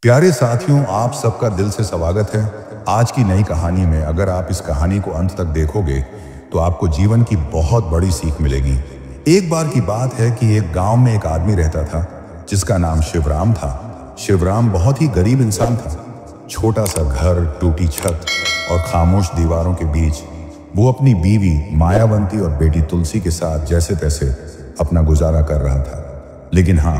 प्यारे साथियों, आप सबका दिल से स्वागत है आज की नई कहानी में। अगर आप इस कहानी को अंत तक देखोगे तो आपको जीवन की बहुत बड़ी सीख मिलेगी। एक बार की बात है कि एक गांव में एक आदमी रहता था जिसका नाम शिवराम था। शिवराम बहुत ही गरीब इंसान था। छोटा सा घर, टूटी छत और खामोश दीवारों के बीच वो अपनी बीवी मायावंती और बेटी तुलसी के साथ जैसे तैसे अपना गुजारा कर रहा था। लेकिन हाँ,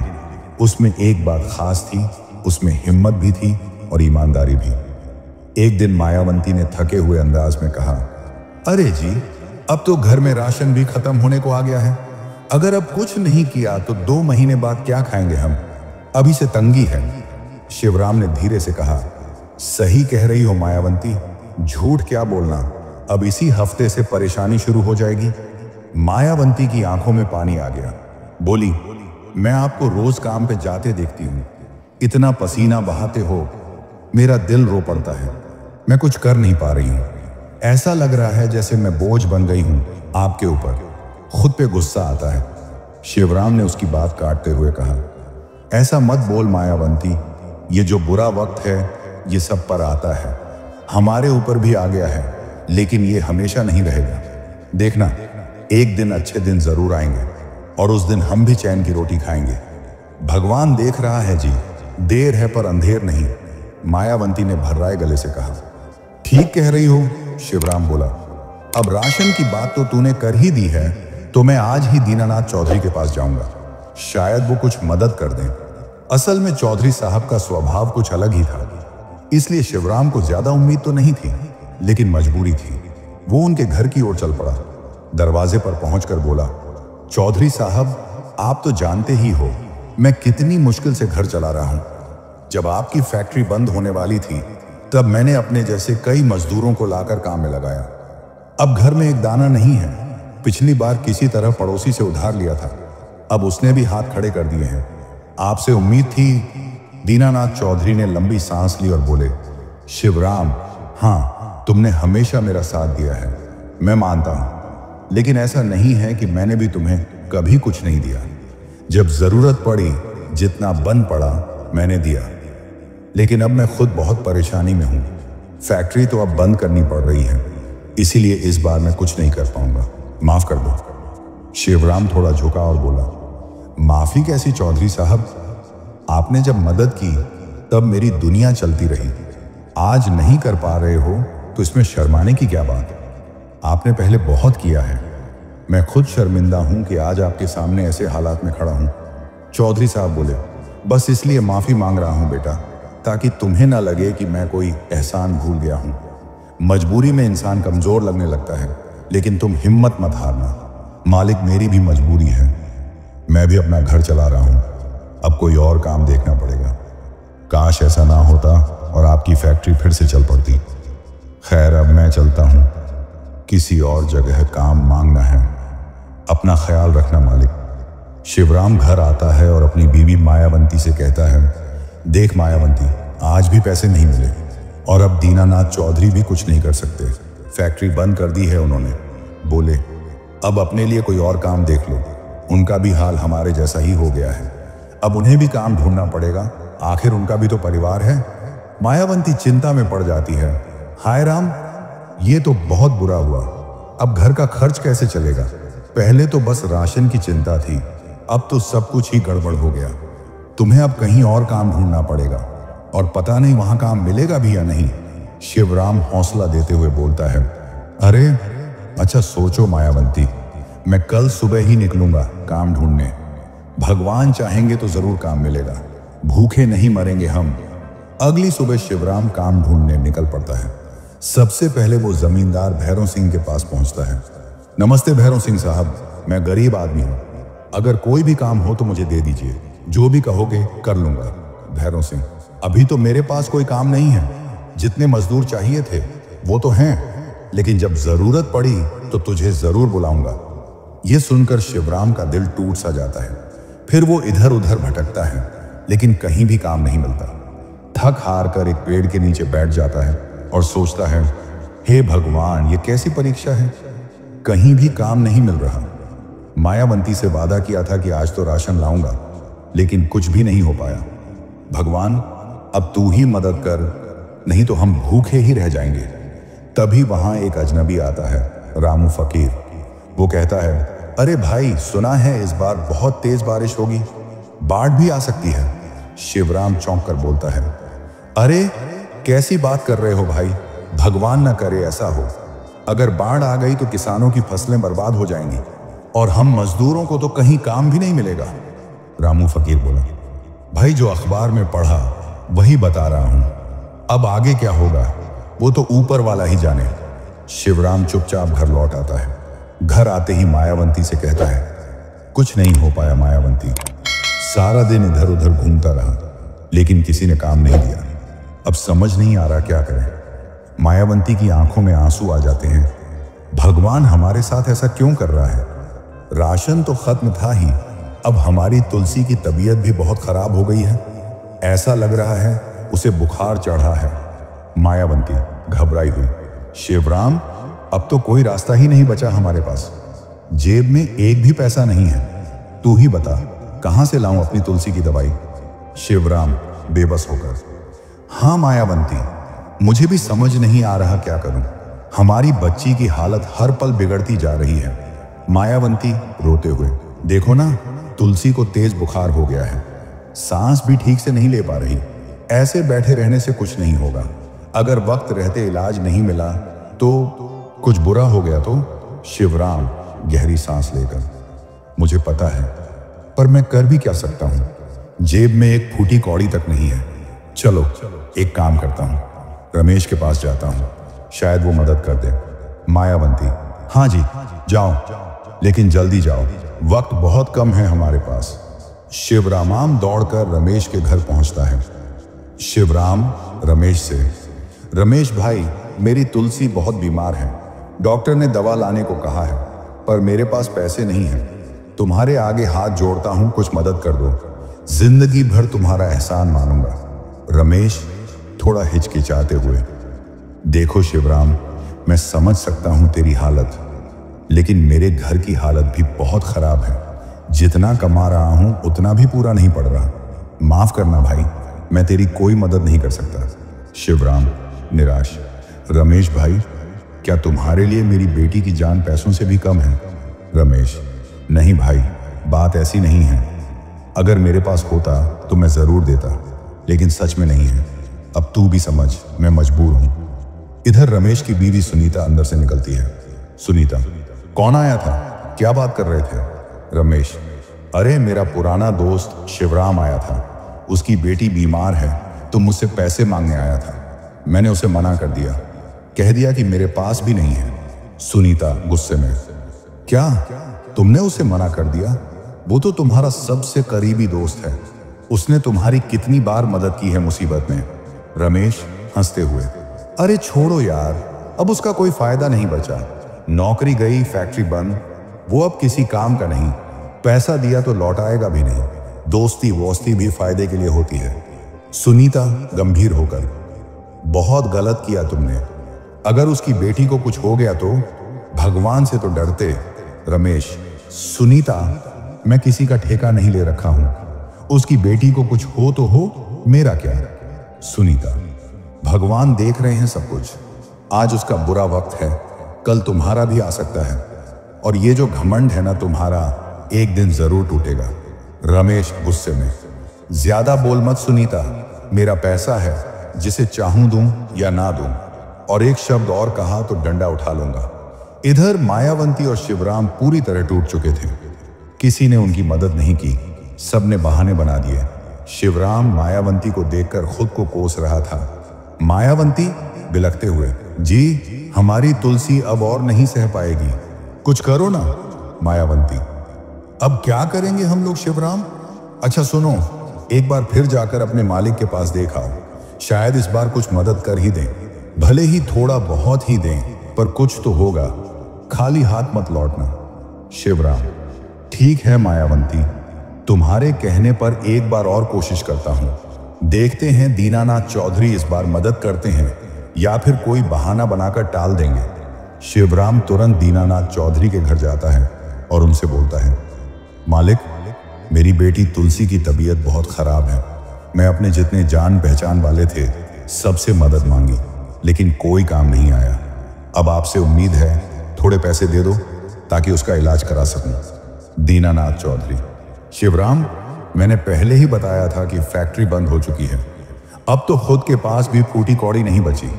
उसमें एक बात खास थी, उसमें हिम्मत भी थी और ईमानदारी भी। एक दिन मायावंती ने थके हुए अंदाज में कहा, अरे जी, अब तो घर में राशन भी खत्म होने को आ गया है। अगर अब कुछ नहीं किया तो 2 महीने बाद क्या खाएंगे हम? अभी से तंगी है। शिवराम ने धीरे से कहा, सही कह रही हो मायावंती, झूठ क्या बोलना, अब इसी हफ्ते से परेशानी शुरू हो जाएगी। मायावंती की आंखों में पानी आ गया। बोली, मैं आपको रोज काम पे जाते देखती हूँ, इतना पसीना बहाते हो, मेरा दिल रो पड़ता है। मैं कुछ कर नहीं पा रही हूँ। ऐसा लग रहा है जैसे मैं बोझ बन गई हूँ आपके ऊपर। खुद पे गुस्सा आता है। शिवराम ने उसकी बात काटते हुए कहा, ऐसा मत बोल मायावंती, ये जो बुरा वक्त है ये सब पर आता है, हमारे ऊपर भी आ गया है, लेकिन ये हमेशा नहीं रहेगा। देखना, एक दिन अच्छे दिन जरूर आएंगे और उस दिन हम भी चैन की रोटी खाएंगे। भगवान देख रहा है जी, देर है पर अंधेर नहीं। मायावंती ने भर्राए गले से कहा, ठीक कह रही हो, शिवराम बोला। अब राशन की बात तो तूने कर ही दी है, तो मैं आज ही दीनानाथ चौधरी के पास जाऊंगा, शायद वो कुछ मदद कर दें। असल में चौधरी साहब का स्वभाव कुछ अलग ही था, इसलिए शिवराम को ज्यादा उम्मीद तो नहीं थी, लेकिन मजबूरी थी। वो उनके घर की ओर चल पड़ा। दरवाजे पर पहुंचकर बोला, चौधरी साहब, आप तो जानते ही हो मैं कितनी मुश्किल से घर चला रहा हूं। जब आपकी फैक्ट्री बंद होने वाली थी तब मैंने अपने जैसे कई मजदूरों को लाकर काम में लगाया। अब घर में एक दाना नहीं है। पिछली बार किसी तरह पड़ोसी से उधार लिया था, अब उसने भी हाथ खड़े कर दिए हैं। आपसे उम्मीद थी। दीनानाथ चौधरी ने लंबी सांस ली और बोले, शिवराम, हाँ, तुमने हमेशा मेरा साथ दिया है, मैं मानता हूं, लेकिन ऐसा नहीं है कि मैंने भी तुम्हें कभी कुछ नहीं दिया। जब जरूरत पड़ी, जितना बन पड़ा मैंने दिया, लेकिन अब मैं खुद बहुत परेशानी में हूं। फैक्ट्री तो अब बंद करनी पड़ रही है, इसीलिए इस बार मैं कुछ नहीं कर पाऊंगा, माफ कर दो। शिवराम थोड़ा झुका और बोला, माफी कैसी चौधरी साहब, आपने जब मदद की तब मेरी दुनिया चलती रही। आज नहीं कर पा रहे हो तो इसमें शर्माने की क्या बात? आपने पहले बहुत किया है। मैं खुद शर्मिंदा हूं कि आज आपके सामने ऐसे हालात में खड़ा हूं। चौधरी साहब बोले, बस इसलिए माफी मांग रहा हूं बेटा, ताकि तुम्हें ना लगे कि मैं कोई एहसान भूल गया हूं। मजबूरी में इंसान कमजोर लगने लगता है, लेकिन तुम हिम्मत मत हारना। मालिक, मेरी भी मजबूरी है, मैं भी अपना घर चला रहा हूं, अब कोई और काम देखना पड़ेगा। काश ऐसा ना होता और आपकी फैक्ट्री फिर से चल पड़ती। खैर, अब मैं चलता हूं, किसी और जगह काम मांगना है। अपना ख्याल रखना मालिक। शिवराम घर आता है और अपनी बीवी मायावंती से कहता है, देख मायावंती, आज भी पैसे नहीं मिले और अब दीनानाथ चौधरी भी कुछ नहीं कर सकते। फैक्ट्री बंद कर दी है उन्होंने। बोले, अब अपने लिए कोई और काम देख लो, उनका भी हाल हमारे जैसा ही हो गया है। अब उन्हें भी काम ढूंढना पड़ेगा, आखिर उनका भी तो परिवार है। मायावंती चिंता में पड़ जाती है। हाय राम, ये तो बहुत बुरा हुआ, अब घर का खर्च कैसे चलेगा? पहले तो बस राशन की चिंता थी, अब तो सब कुछ ही गड़बड़ हो गया। तुम्हें अब कहीं और काम ढूंढना पड़ेगा और पता नहीं वहां काम मिलेगा भी या नहीं। शिवराम हौसला देते हुए बोलता है, अरे अच्छा सोचो मायावंती, मैं कल सुबह ही निकलूंगा काम ढूंढने। भगवान चाहेंगे तो जरूर काम मिलेगा, भूखे नहीं मरेंगे हम। अगली सुबह शिवराम काम ढूंढने निकल पड़ता है। सबसे पहले वो जमींदार भैरव सिंह के पास पहुंचता है। नमस्ते भैरव सिंह साहब, मैं गरीब आदमी हूं, अगर कोई भी काम हो तो मुझे दे दीजिए, जो भी कहोगे कर लूंगा। भैरव सिंह, अभी तो मेरे पास कोई काम नहीं है, जितने मजदूर चाहिए थे वो तो हैं, लेकिन जब जरूरत पड़ी तो तुझे जरूर बुलाऊंगा। यह सुनकर शिवराम का दिल टूट सा जाता है। फिर वो इधर उधर भटकता है, लेकिन कहीं भी काम नहीं मिलता। थक हार कर एक पेड़ के नीचे बैठ जाता है और सोचता है, हे भगवान, ये कैसी परीक्षा है, कहीं भी काम नहीं मिल रहा। मायावंती से वादा किया था कि आज तो राशन लाऊंगा, लेकिन कुछ भी नहीं हो पाया। भगवान, अब तू ही मदद कर, नहीं तो हम भूखे ही रह जाएंगे। तभी वहां एक अजनबी आता है, रामू फकीर। वो कहता है, अरे भाई, सुना है इस बार बहुत तेज बारिश होगी, बाढ़ भी आ सकती है। शिवराम चौंक कर बोलता है, अरे कैसी बात कर रहे हो भाई, भगवान ना करे ऐसा हो। अगर बाढ़ आ गई तो किसानों की फसलें बर्बाद हो जाएंगी और हम मजदूरों को तो कहीं काम भी नहीं मिलेगा। रामू फकीर बोला, भाई जो अखबार में पढ़ा वही बता रहा हूं, अब आगे क्या होगा वो तो ऊपर वाला ही जाने। शिवराम चुपचाप घर लौट आता है। घर आते ही मायावंती से कहता है, कुछ नहीं हो पाया मायावंती, सारा दिन इधर उधर घूमता रहा लेकिन किसी ने काम नहीं दिया, अब समझ नहीं आ रहा क्या करें। मायावंती की आंखों में आंसू आ जाते हैं। भगवान हमारे साथ ऐसा क्यों कर रहा है? राशन तो खत्म था ही, अब हमारी तुलसी की तबीयत भी बहुत खराब हो गई है, ऐसा लग रहा है उसे बुखार चढ़ा है। मायावंती घबराई हुई, शिवराम अब तो कोई रास्ता ही नहीं बचा हमारे पास, जेब में एक भी पैसा नहीं है, तू ही बता कहां से लाऊं अपनी तुलसी की दवाई। शिवराम बेबस होकर, हाँ मायावंती, मुझे भी समझ नहीं आ रहा क्या करूं, हमारी बच्ची की हालत हर पल बिगड़ती जा रही है। मायावंती रोते हुए, देखो ना तुलसी को तेज बुखार हो गया है, सांस भी ठीक से नहीं ले पा रही, ऐसे बैठे रहने से कुछ नहीं होगा, अगर वक्त रहते इलाज नहीं मिला तो कुछ बुरा हो गया तो। शिवराम गहरी सांस लेकर, मुझे पता है पर मैं कर भी क्या सकता हूं, जेब में एक फूटी कौड़ी तक नहीं है। चलो एक काम करता हूं, रमेश के पास जाता हूं, शायद वो मदद कर दे। मायावंती, हाँ जी जाओ, लेकिन जल्दी जाओ, वक्त बहुत कम है हमारे पास। शिवराम दौड़कर रमेश के घर पहुंचता है। शिवराम रमेश से, रमेश भाई मेरी तुलसी बहुत बीमार है, डॉक्टर ने दवा लाने को कहा है पर मेरे पास पैसे नहीं हैं, तुम्हारे आगे हाथ जोड़ता हूं, कुछ मदद कर दो, जिंदगी भर तुम्हारा एहसान मानूंगा। रमेश थोड़ा हिचकिचाते हुए, देखो शिवराम, मैं समझ सकता हूं तेरी हालत, लेकिन मेरे घर की हालत भी बहुत खराब है, जितना कमा रहा हूं उतना भी पूरा नहीं पड़ रहा, माफ करना भाई, मैं तेरी कोई मदद नहीं कर सकता। शिवराम निराश, रमेश भाई क्या तुम्हारे लिए मेरी बेटी की जान पैसों से भी कम है? रमेश, नहीं भाई, बात ऐसी नहीं है, अगर मेरे पास होता तो मैं जरूर देता, लेकिन सच में नहीं है, अब तू भी समझ, मैं मजबूर हूं। इधर रमेश की बीवी सुनीता अंदर से निकलती है। सुनीता, कौन आया था, क्या बात कर रहे थे? रमेश, अरे मेरा पुराना दोस्त शिवराम आया था, उसकी बेटी बीमार है तो मुझसे पैसे मांगने आया था, मैंने उसे मना कर दिया, कह दिया कि मेरे पास भी नहीं है। सुनीता गुस्से में, क्या तुमने उसे मना कर दिया? वो तो तुम्हारा सबसे करीबी दोस्त है, उसने तुम्हारी कितनी बार मदद की है मुसीबत में। रमेश हंसते हुए, अरे छोड़ो यार, अब उसका कोई फायदा नहीं बचा, नौकरी गई, फैक्ट्री बंद, वो अब किसी काम का नहीं, पैसा दिया तो लौटाएगा भी नहीं, दोस्ती वोस्ती भी फायदे के लिए होती है। सुनीता गंभीर होकर, बहुत गलत किया तुमने, अगर उसकी बेटी को कुछ हो गया तो भगवान से तो डरते। रमेश, सुनीता, मैं किसी का ठेका नहीं ले रखा हूं, उसकी बेटी को कुछ हो तो हो, मेरा क्या। सुनीता, भगवान देख रहे हैं सब कुछ, आज उसका बुरा वक्त है, कल तुम्हारा भी आ सकता है, और ये जो घमंड है ना तुम्हारा, एक दिन जरूर टूटेगा। रमेश गुस्से में, ज्यादा बोल मत सुनीता, मेरा पैसा है, जिसे चाहूं दूं या ना दूं, और एक शब्द और कहा तो डंडा उठा लूंगा। इधर मायावंती और शिवराम पूरी तरह टूट चुके थे, किसी ने उनकी मदद नहीं की, सबने बहाने बना दिए। शिवराम मायावंती को देखकर खुद को कोस रहा था। मायावंती बिलखते हुए, जी हमारी तुलसी अब और नहीं सह पाएगी, कुछ करो ना। मायावंती, अब क्या करेंगे हम लोग शिवराम? अच्छा सुनो, एक बार फिर जाकर अपने मालिक के पास देख आओ, शायद इस बार कुछ मदद कर ही दें, भले ही थोड़ा बहुत ही दें, पर कुछ तो होगा, खाली हाथ मत लौटना। शिवराम, ठीक है मायावंती, तुम्हारे कहने पर एक बार और कोशिश करता हूं, देखते हैं दीनानाथ चौधरी इस बार मदद करते हैं या फिर कोई बहाना बनाकर टाल देंगे। शिवराम तुरंत दीनानाथ चौधरी के घर जाता है और उनसे बोलता है, मालिक, मेरी बेटी तुलसी की तबीयत बहुत खराब है, मैं अपने जितने जान पहचान वाले थे सबसे मदद मांगी, लेकिन कोई काम नहीं आया। अब आपसे उम्मीद है थोड़े पैसे दे दो ताकि उसका इलाज करा सकूं। दीनानाथ चौधरी। शिवराम, मैंने पहले ही बताया था कि फैक्ट्री बंद हो चुकी है। अब तो खुद के पास भी फूटी कौड़ी नहीं बची।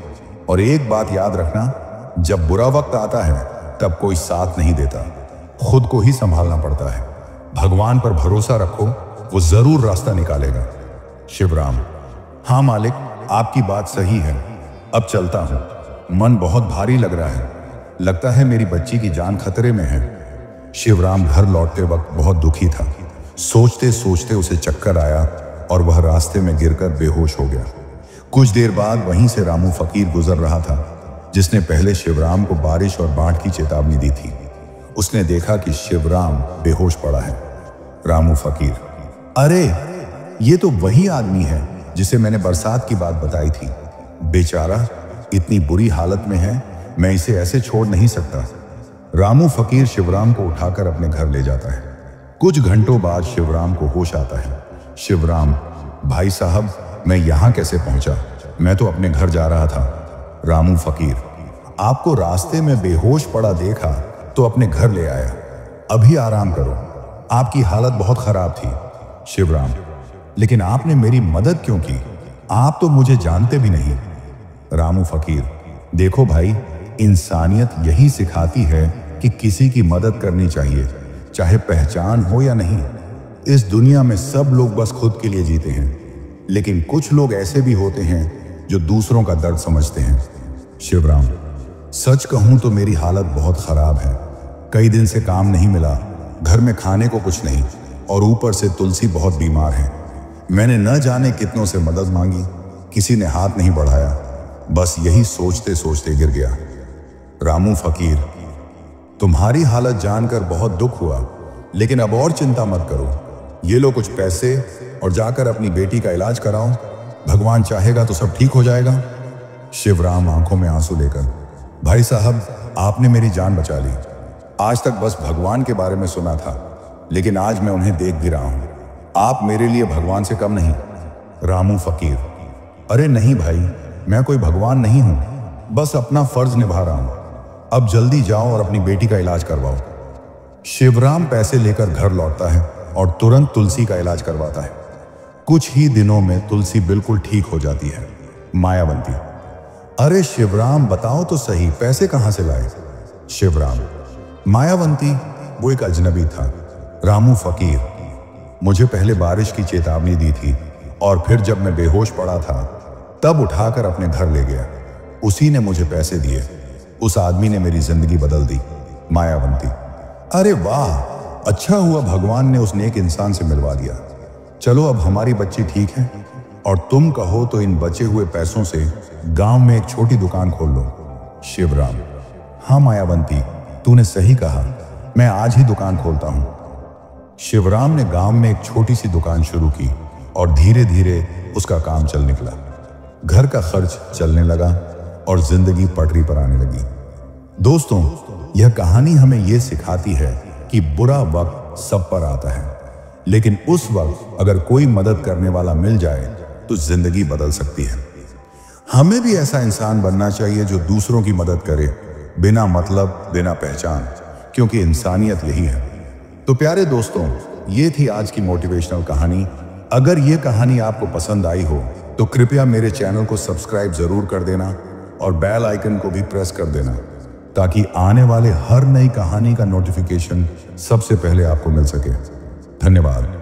और एक बात याद रखना, जब बुरा वक्त आता है तब कोई साथ नहीं देता, खुद को ही संभालना पड़ता है। भगवान पर भरोसा रखो, वो जरूर रास्ता निकालेगा। शिवराम। हाँ मालिक, आपकी बात सही है। अब चलता हूं। मन बहुत भारी लग रहा है। लगता है मेरी बच्ची की जान खतरे में है। शिवराम घर लौटते वक्त बहुत दुखी था। सोचते सोचते उसे चक्कर आया और वह रास्ते में गिरकर बेहोश हो गया। कुछ देर बाद वहीं से रामू फकीर गुजर रहा था, जिसने पहले शिवराम को बारिश और बाढ़ की चेतावनी दी थी। उसने देखा कि शिवराम बेहोश पड़ा है। रामू फकीर। अरे, ये तो वही आदमी है जिसे मैंने बरसात की बात बताई थी। बेचारा इतनी बुरी हालत में है, मैं इसे ऐसे छोड़ नहीं सकता। रामू फकीर शिवराम को उठाकर अपने घर ले जाता है। कुछ घंटों बाद शिवराम को होश आता है। शिवराम। भाई साहब, मैं यहां कैसे पहुंचा? मैं तो अपने घर जा रहा था। रामू फकीर। आपको रास्ते में बेहोश पड़ा देखा तो अपने घर ले आया। अभी आराम करो, आपकी हालत बहुत खराब थी। शिवराम। लेकिन आपने मेरी मदद क्यों की? आप तो मुझे जानते भी नहीं। रामू फकीर। देखो भाई, इंसानियत यही सिखाती है कि किसी की मदद करनी चाहिए, चाहे पहचान हो या नहीं। इस दुनिया में सब लोग बस खुद के लिए जीते हैं, लेकिन कुछ लोग ऐसे भी होते हैं जो दूसरों का दर्द समझते हैं। शिवराम। सच कहूं तो मेरी हालत बहुत खराब है। कई दिन से काम नहीं मिला, घर में खाने को कुछ नहीं, और ऊपर से तुलसी बहुत बीमार है। मैंने न जाने कितनों से मदद मांगी, किसी ने हाथ नहीं बढ़ाया। बस यही सोचते सोचते गिर गया। रामू फकीर। तुम्हारी हालत जानकर बहुत दुख हुआ, लेकिन अब और चिंता मत करो। ये लो कुछ पैसे और जाकर अपनी बेटी का इलाज कराओ। भगवान चाहेगा तो सब ठीक हो जाएगा। शिवराम आंखों में आंसू लेकर। भाई साहब, आपने मेरी जान बचा ली। आज तक बस भगवान के बारे में सुना था, लेकिन आज मैं उन्हें देख भी रहा हूं। आप मेरे लिए भगवान से कम नहीं। रामू फकीर। अरे नहीं भाई, मैं कोई भगवान नहीं हूं, बस अपना फर्ज निभा रहा हूं। अब जल्दी जाओ और अपनी बेटी का इलाज करवाओ। शिवराम पैसे लेकर घर लौटता है और तुरंत तुलसी का इलाज करवाता है। कुछ ही दिनों में तुलसी बिल्कुल ठीक हो जाती है। मायावंती। अरे शिवराम, बताओ तो सही, पैसे कहां से लाए? शिवराम। मायावंती, वो एक अजनबी था। रामू फकीर। मुझे पहले बारिश की चेतावनी दी थी और फिर जब मैं बेहोश पड़ा था तब उठाकर अपने घर ले गया। उसी ने मुझे पैसे दिए। उस आदमी ने मेरी जिंदगी बदल दी। मायावंती। अरे वाह, अच्छा हुआ भगवान ने उस नेक इंसान से मिलवा दिया। चलो अब हमारी बच्ची ठीक है, और तुम कहो तो इन बचे हुए पैसों से गांव में एक छोटी दुकान खोल लो। शिवराम। हाँ मायावंती, तूने सही कहा, मैं आज ही दुकान खोलता हूं। शिवराम ने गांव में एक छोटी सी दुकान शुरू की और धीरे धीरे उसका काम चल निकला। घर का खर्च चलने लगा और जिंदगी पटरी पर आने लगी। दोस्तों, यह कहानी हमें यह सिखाती है कि बुरा वक्त सब पर आता है, लेकिन उस वक्त अगर कोई मदद करने वाला मिल जाए तो जिंदगी बदल सकती है। हमें भी ऐसा इंसान बनना चाहिए जो दूसरों की मदद करे, बिना मतलब, बिना पहचान, क्योंकि इंसानियत यही है। तो प्यारे दोस्तों, ये थी आज की मोटिवेशनल कहानी। अगर ये कहानी आपको पसंद आई हो तो कृपया मेरे चैनल को सब्सक्राइब जरूर कर देना और बेल आइकन को भी प्रेस कर देना, ताकि आने वाले हर नई कहानी का नोटिफिकेशन सबसे पहले आपको मिल सके। धन्यवाद।